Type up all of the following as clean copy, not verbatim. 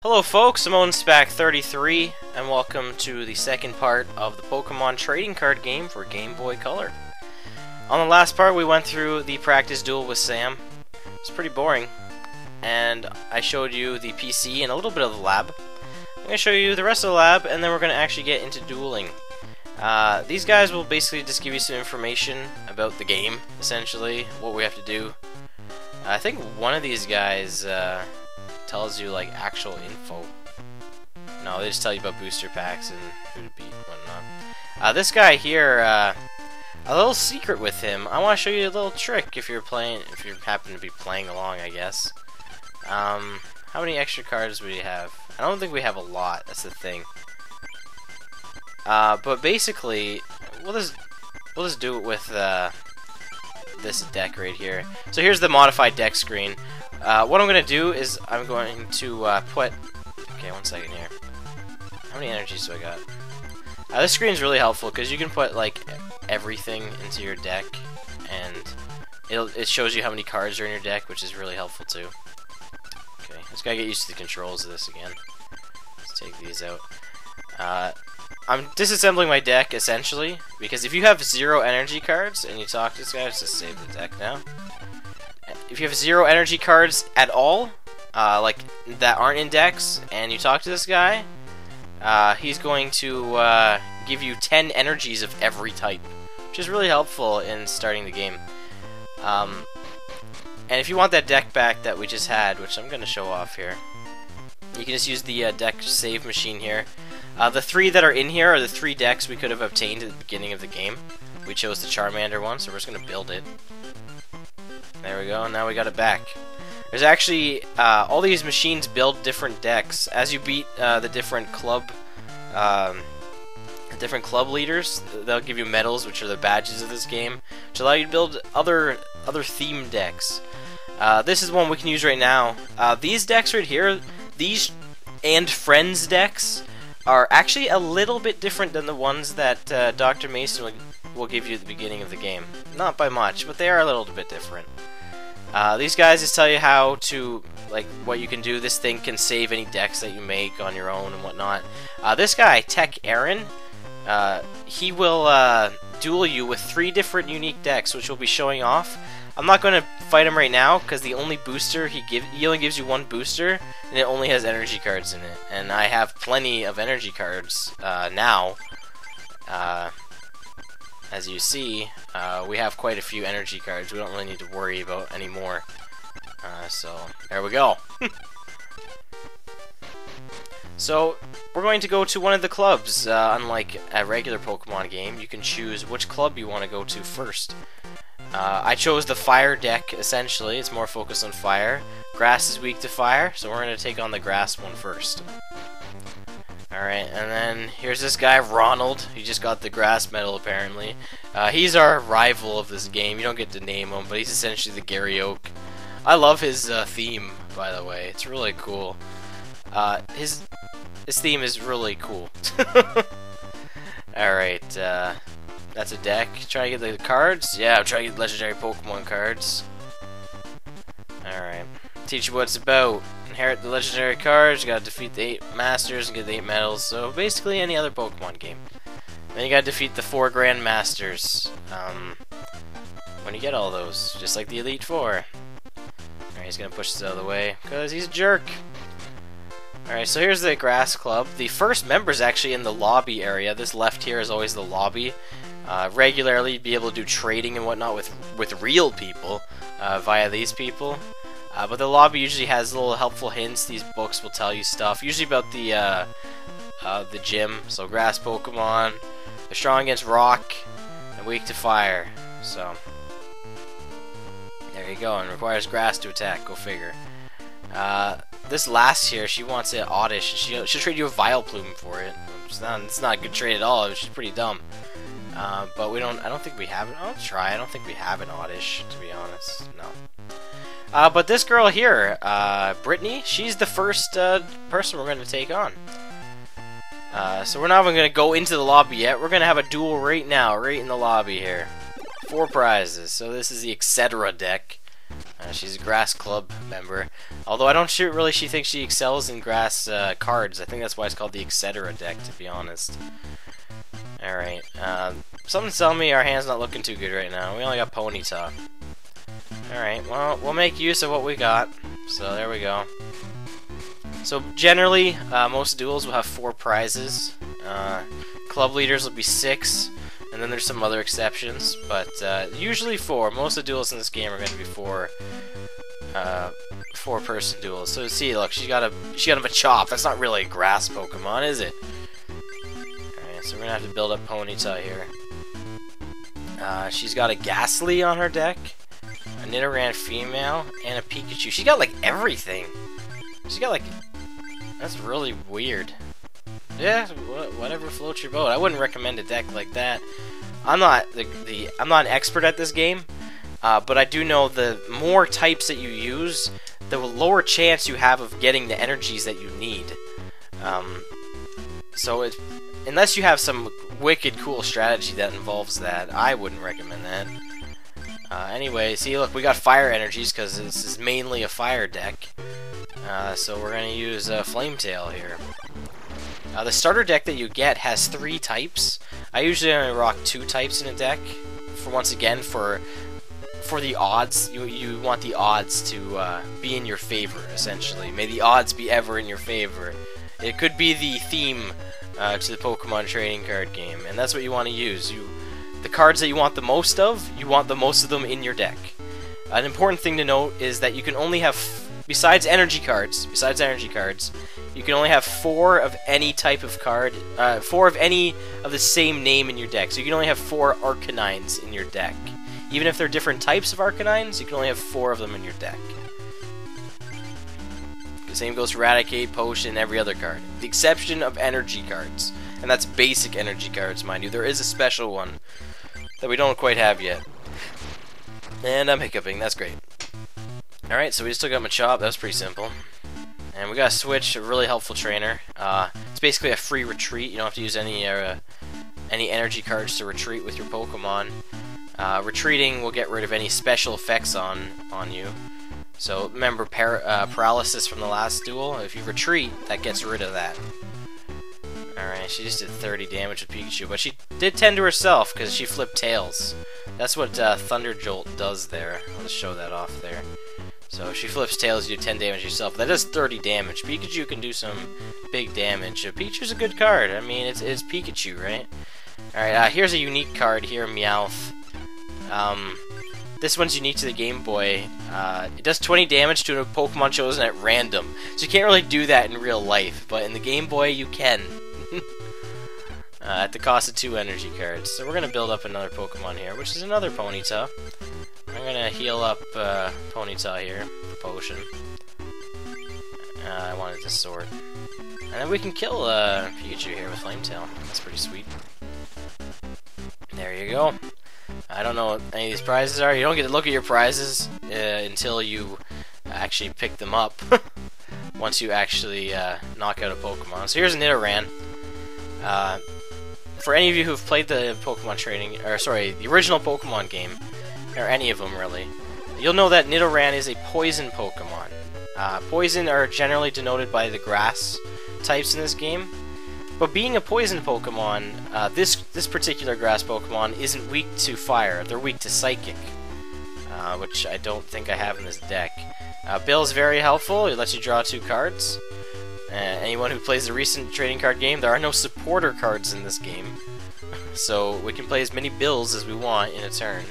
Hello folks, I'm OwensBack33, and welcome to the second part of the Pokemon trading card game for Game Boy Color. On the last part we went through the practice duel with Sam. It's pretty boring, and I showed you the PC and a little bit of the lab. I'm going to show you the rest of the lab, and then we're going to actually get into dueling. These guys will basically just give you some information about the game, essentially, what we have to do. I think one of these guys tells you like actual info. No, they just tell you about booster packs and who to beat and whatnot. This guy here, a little secret with him. I want to show you a little trick if you happen to be playing along, I guess. How many extra cards do we have? I don't think we have a lot. That's the thing. But basically, we'll just do it with this deck right here. So here's the modified deck screen. What I'm going to do is I'm going to put... Okay, 1 second here. How many energies do I got? This screen's really helpful because you can put like everything into your deck, and it shows you how many cards are in your deck, which is really helpful too. Okay, just gotta get used to the controls of this again. Let's take these out. I'm disassembling my deck essentially because if you have 0 energy cards and you talk to this guy, let's just save the deck now. If you have 0 energy cards at all, like that aren't in decks, and you talk to this guy, he's going to give you 10 energies of every type, which is really helpful in starting the game. And if you want that deck back that we just had, which I'm going to show off here, you can just use the deck save machine here. The 3 that are in here are the 3 decks we could have obtained at the beginning of the game. We chose the Charmander one, so we're just going to build it. There we go, and now we got it back. There's actually, all these machines build different decks. As you beat the different club leaders, they'll give you medals, which are the badges of this game, which allow you to build other theme decks. This is one we can use right now. These decks right here, these and Friends decks, are actually a little bit different than the ones that Dr. Mason will give you at the beginning of the game. Not by much, but they are a little bit different. These guys just tell you how to, like, what you can do. This thing can save any decks that you make on your own and whatnot. This guy, Tech Aaron, he will duel you with 3 different unique decks, which we'll be showing off. I'm not going to fight him right now because the only booster he only gives you 1 booster, and it only has energy cards in it. And I have plenty of energy cards now. As you see, we have quite a few energy cards. We don't really need to worry about any more. So, there we go. So, we're going to go to one of the clubs. Unlike a regular Pokemon game, you can choose which club you want to go to first. I chose the fire deck, essentially. It's more focused on fire. Grass is weak to fire, so we're going to take on the grass one first. Alright, and then here's this guy, Ronald. He just got the grass medal, apparently. He's our rival of this game. You don't get to name him, but he's essentially the Gary Oak. I love his theme, by the way. It's really cool. His theme is really cool. Alright, that's a deck. Trying to get the cards? Yeah, I'm trying to get legendary Pokemon cards. Alright. Teach you what it's about. Inherit the legendary cards, you gotta defeat the 8 masters and get the 8 medals, so basically any other Pokemon game. Then you gotta defeat the 4 Grand Masters. When you get all those, just like the Elite Four. Alright, he's gonna push this out of the way, because he's a jerk. Alright, so here's the Grass Club. The first member's actually in the lobby area. This left here is always the lobby. Regularly you'd be able to do trading and whatnot with real people via these people. But the lobby usually has little helpful hints. These books will tell you stuff, usually about the gym. So grass Pokemon, they're strong against rock and weak to fire. So there you go, and requires grass to attack. Go figure. This last here, she wants it Oddish. She'll trade you a Vileplume for it. It's not a good trade at all. She's pretty dumb. But I don't think we have it. I'll try. I don't think we have an Oddish, to be honest. No. But this girl here, Brittany, she's the first person we're going to take on. So we're not even going to go into the lobby yet. We're going to have a duel right now, right in the lobby here. 4 prizes. So this is the Etcetera deck. She's a grass club member. Although I don't really she thinks she excels in grass cards. I think that's why it's called the Etcetera deck, to be honest. Alright. Something's telling me our hand's not looking too good right now. We only got Ponyta. Alright, well, we'll make use of what we got. So there we go. So generally, most duels will have 4 prizes. Club leaders will be 6. And then there's some other exceptions, but usually 4. Most of the duels in this game are going to be 4-person duels. So see, look, she got a Machop. That's not really a grass Pokemon, is it? Alright, so we're gonna have to build up Ponyta here. She's got a Ghastly on her deck, a Nidoran female, and a Pikachu. She got like everything. She got like, that's really weird. Yeah, whatever floats your boat. I wouldn't recommend a deck like that. I'm not I'm not an expert at this game, but I do know the more types that you use, the lower chance you have of getting the energies that you need. So unless you have some wicked cool strategy that involves that, I wouldn't recommend that. Anyway, see, look, we got fire energies because this is mainly a fire deck. So we're gonna use Flametail here. The starter deck that you get has 3 types. I usually only rock 2 types in a deck. Once again, for the odds, you want the odds to be in your favor, essentially. May the odds be ever in your favor. It could be the theme to the Pokemon trading card game, and that's what you want to use. The cards that you want the most of, you want the most of them in your deck. An important thing to note is that you can only have, besides energy cards, you can only have 4 of any type of card, 4 of any of the same name in your deck. So you can only have 4 Arcanines in your deck. Even if they're different types of Arcanines, you can only have 4 of them in your deck. The same goes for Eradicate, Potion, every other card. The exception of energy cards. And that's basic energy cards, mind you. There is a special one that we don't quite have yet. And I'm hiccuping, that's great. Alright, so we just took out Machop, that was pretty simple. And we got to switch, a really helpful trainer. It's basically a free retreat. You don't have to use any energy cards to retreat with your Pokemon. Retreating will get rid of any special effects on you. So remember paralysis from the last duel? If you retreat, that gets rid of that. Alright, she just did 30 damage with Pikachu, but she did 10 to herself because she flipped tails. That's what Thunder Jolt does there. I'll just show that off there. So if she flips tails, you do 10 damage yourself. That does 30 damage. Pikachu can do some big damage. Pikachu's a good card. I mean, it's Pikachu, right? Alright, here's a unique card here, Meowth. This one's unique to the Game Boy. It does 20 damage to a Pokemon chosen at random. So you can't really do that in real life, but in the Game Boy you can. At the cost of 2 energy cards. So we're going to build up another Pokemon here, which is another Ponyta. I'm going to heal up Ponyta here, the potion. I wanted to sort. And then we can kill Pikachu here with Flametail. That's pretty sweet. There you go. I don't know what any of these prizes are. You don't get to look at your prizes until you actually pick them up. Once you actually knock out a Pokemon. So here's a Nidoran. For any of you who've played the Pokemon trading, or sorry, the original Pokemon game, or any of them really, you'll know that Nidoran is a poison Pokemon. Poison are generally denoted by the grass types in this game, but being a poison Pokemon, this particular grass Pokemon isn't weak to fire. They're weak to psychic, which I don't think I have in this deck. Bill's very helpful. It lets you draw 2 cards. Anyone who plays the recent trading card game, there are no supporter cards in this game. So we can play as many Bills as we want in a turn.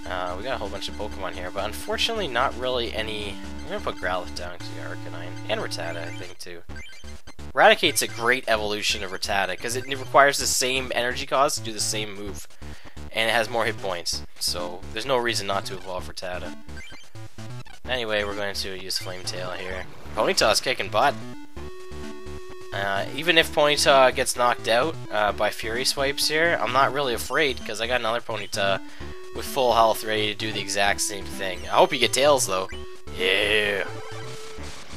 We got a whole bunch of Pokemon here, but unfortunately not really any... I'm going to put Growlithe down because we got Arcanine. And Rattata, I think, too. Eradicate's a great evolution of Rattata because it requires the same energy cost to do the same move. And it has more hit points, so there's no reason not to evolve Rattata. Anyway, we're going to use Flametail here. Ponyta's kicking butt. Even if Ponyta gets knocked out by Fury Swipes here, I'm not really afraid because I got another Ponyta with full health ready to do the exact same thing. I hope you get Tails though. Yeah.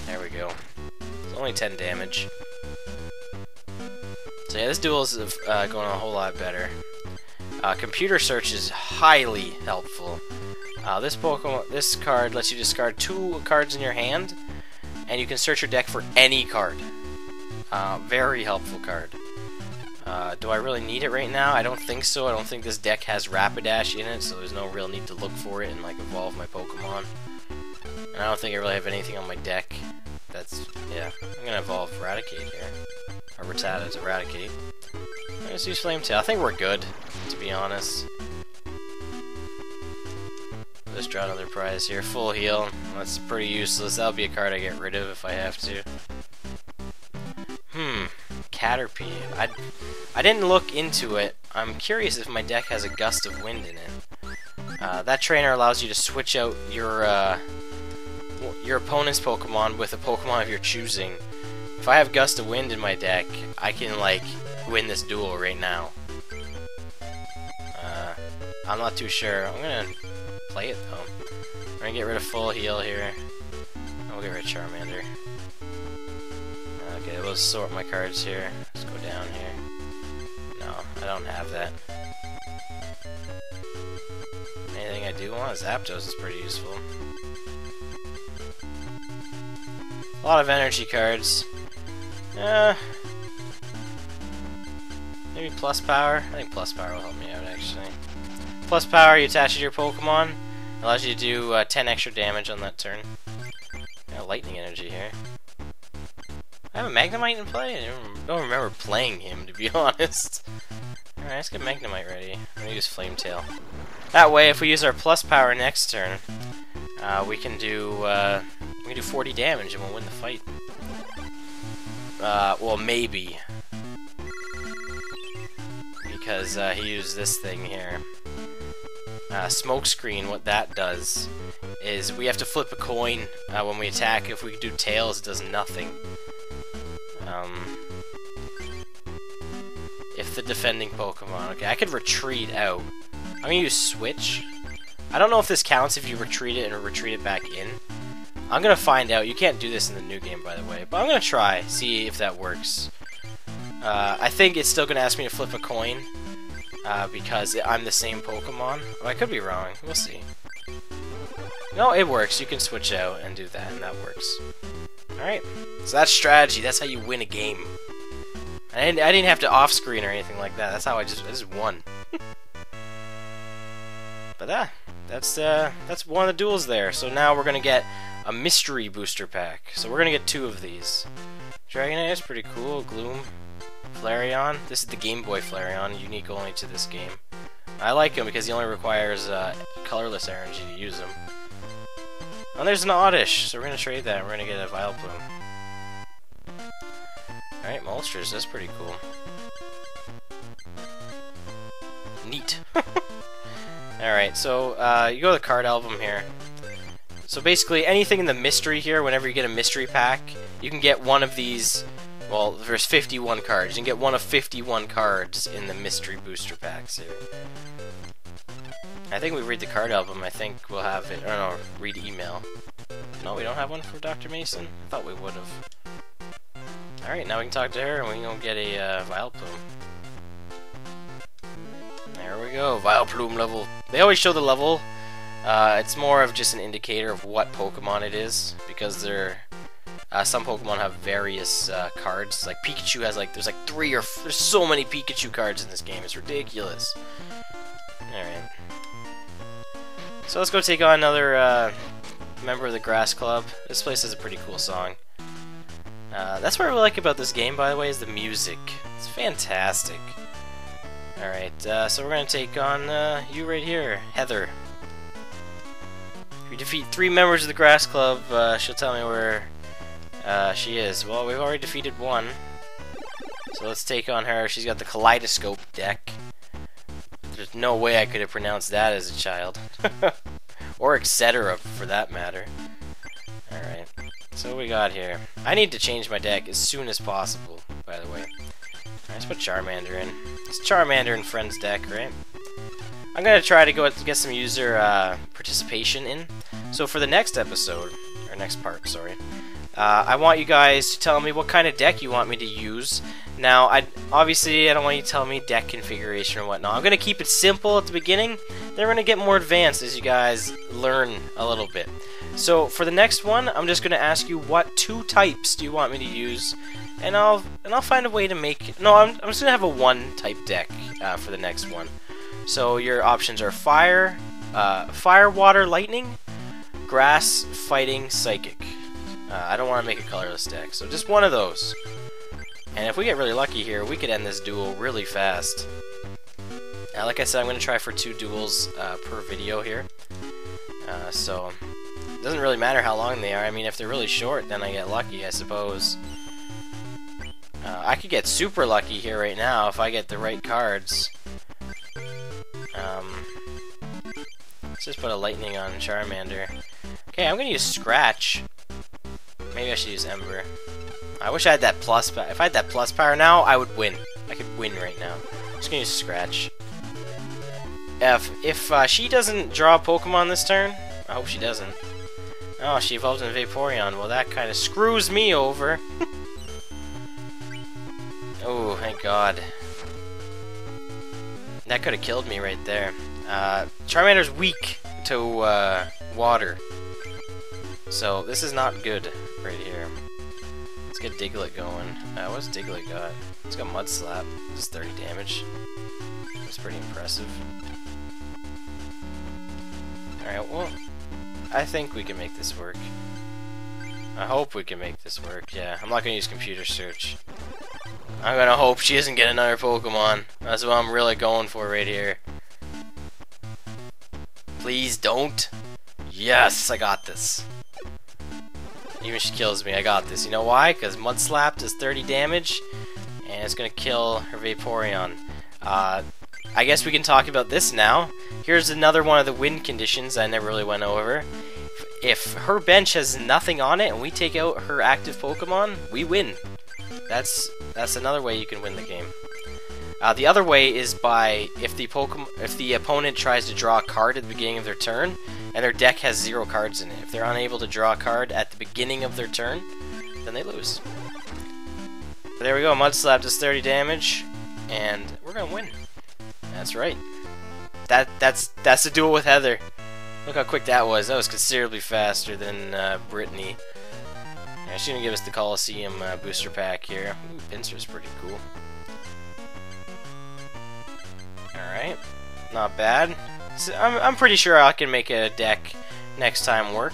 There we go. It's only 10 damage. So yeah, this duel is going a whole lot better. Computer search is highly helpful. This card lets you discard 2 cards in your hand, and you can search your deck for any card. Very helpful card. Do I really need it right now? I don't think so. I don't think this deck has Rapidash in it, so there's no real need to look for it and like evolve my Pokemon. And I don't think I really have anything on my deck. Yeah. I'm gonna evolve Eradicate here. Or Rattata to Eradicate. Let's use Flame Tail. I think we're good, to be honest. Let's draw another prize here. Full heal. That's pretty useless. That'll be a card I get rid of if I have to. Caterpie. I didn't look into it. I'm curious if my deck has a Gust of Wind in it. That trainer allows you to switch out your opponent's Pokemon with a Pokemon of your choosing. If I have Gust of Wind in my deck, I can like win this duel right now. I'm not too sure. I'm gonna play it though. I'm gonna get rid of Full Heal here. I'll get rid of Charmander. Okay, we'll sort my cards here. Let's go down here. No, I don't have that. Anything I do want? Zapdos is pretty useful. A lot of energy cards. Maybe Plus Power? I think Plus Power will help me out, actually. Plus Power, you attach it to your Pokemon. Allows you to do 10 extra damage on that turn. Got Lightning Energy here. I have a Magnemite in play? I don't remember playing him, to be honest. Alright, let's get Magnemite ready. I'm gonna use Flame Tail. That way, if we use our Plus Power next turn, we can do 40 damage and we'll win the fight. Well, maybe. Because he used this thing here. Smokescreen, what that does is we have to flip a coin when we attack. If we do tails, it does nothing. If the defending Pokemon... Okay, I could retreat out. I'm gonna use Switch. I don't know if this counts if you retreat it and retreat it back in. I'm gonna find out. You can't do this in the new game, by the way. But I'm gonna try, see if that works. I think it's still gonna ask me to flip a coin. Because I'm the same Pokemon. Oh, I could be wrong. We'll see. No, it works. You can switch out and do that, and that works. Alright. So that's strategy. That's how you win a game. I didn't have to off-screen or anything like that. That's how I just won. But that's one of the duels there. So now we're gonna get a mystery booster pack. So we're gonna get 2 of these. Dragonite is pretty cool. Gloom. Flareon. This is the Game Boy Flareon, unique only to this game. I like him because he only requires colorless energy to use him. Oh, there's an Oddish, so we're gonna trade that. We're gonna get a Vileplume. Alright, Moltres, that's pretty cool. Neat. Alright, so you go to the card album here. So basically, anything in the mystery here, whenever you get a mystery pack, you can get one of these. Well, there's 51 cards. You can get one of 51 cards in the mystery booster packs here. I think we read the card album. I think we'll have it. Or no, read email. No, we don't have one for Dr. Mason? I thought we would have. Alright, now we can talk to her and we can go get a Vileplume. There we go, Vileplume level. They always show the level. It's more of just an indicator of what Pokemon it is, because they're some Pokemon have various cards. Like Pikachu has there's there's so many Pikachu cards in this game. It's ridiculous. Alright. So let's go take on another member of the Grass Club. This place has a pretty cool song. That's what I really like about this game, by the way, is the music. It's fantastic. Alright, so we're going to take on you right here, Heather. If you defeat 3 members of the Grass Club, she'll tell me where she is. Well, we've already defeated 1. So let's take on her. She's got the Kaleidoscope deck. There's no way I could have pronounced that as a child. Or Etcetera, for that matter. Alright, so what we got here? I need to change my deck as soon as possible, by the way. Let's put Charmander in. It's Charmander and Friends deck, right? I'm gonna try to get some user participation in. So for the next episode, or next part, sorry, I want you guys to tell me what kind of deck you want me to use. Now, obviously, I don't want you to tell me deck configuration or whatnot. I'm going to keep it simple at the beginning. Then we're going to get more advanced as you guys learn a little bit. So, for the next one, I'm just going to ask you what 2 types do you want me to use, and I'll find a way to make... No, I'm just going to have a 1 type deck for the next one. So, your options are fire, water, lightning, grass, fighting, psychic. I don't want to make a colorless deck, so just one of those. And if we get really lucky here, we could end this duel really fast. Like I said, I'm going to try for 2 duels per video here. So, it doesn't really matter how long they are. I mean, if they're really short, then I get lucky, I suppose. I could get super lucky here right now if I get the right cards. Let's just put a lightning on Charmander. Okay, I'm going to use Scratch. Maybe I should use Ember. I wish I had that plus power. If I had that plus power now, I would win. I could win right now. I'm just gonna use Scratch. If she doesn't draw a Pokemon this turn, I hope she doesn't. Oh, she evolved in Vaporeon. Well, that kind of screws me over. Oh, thank God. That could have killed me right there. Charmander's weak to water. So, this is not good right here. Let's get Diglett going. What's Diglett got? It's got Mud Slap. It's 30 damage. That's pretty impressive. Alright, well, I think we can make this work. I hope we can make this work, yeah. I'm not gonna use computer search. I'm gonna hope she doesn't get another Pokemon. That's what I'm really going for right here. Please don't. Yes, I got this. Even if she kills me, I got this. You know why? Because Mud Slap does 30 damage, and it's going to kill her Vaporeon. I guess we can talk about this now. Here's another one of the win conditions I never really went over. If her bench has nothing on it, and we take out her active Pokemon, we win. That's another way you can win the game. The other way is by if the opponent tries to draw a card at the beginning of their turn, and their deck has 0 cards in it. If they're unable to draw a card at the beginning of their turn, then they lose. But there we go, Mud Slap does 30 damage, and we're gonna win. That's right. That's the duel with Heather. Look how quick that was. That was considerably faster than Brittany. Yeah, she's gonna give us the Coliseum booster pack here. Ooh, Pinsir's pretty cool. Alright, not bad. So I'm pretty sure I can make a deck next time work.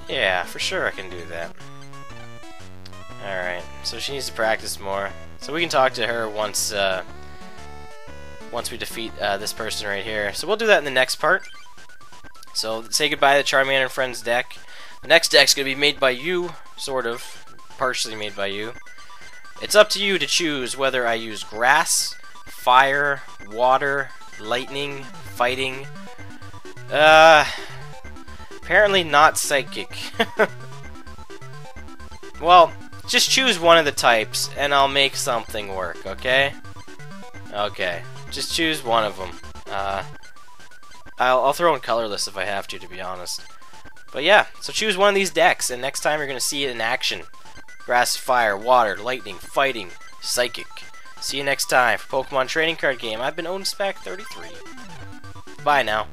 Yeah, for sure I can do that. Alright, so she needs to practice more. So we can talk to her once we defeat this person right here. So we'll do that in the next part. So say goodbye to the Charmander and Friends deck. The next deck's going to be made by you, sort of. Partially made by you. It's up to you to choose whether I use grass, fire, water, lightning, fighting. Apparently not psychic. Well, just choose one of the types and I'll make something work, okay? Okay, just choose one of them. I'll throw in colorless if I have to be honest. But yeah, so choose one of these decks and next time you're going to see it in action. Grass, fire, water, lightning, fighting, psychic. See you next time for Pokemon Trading Card Game. I've been OwnSpack33. Bye now.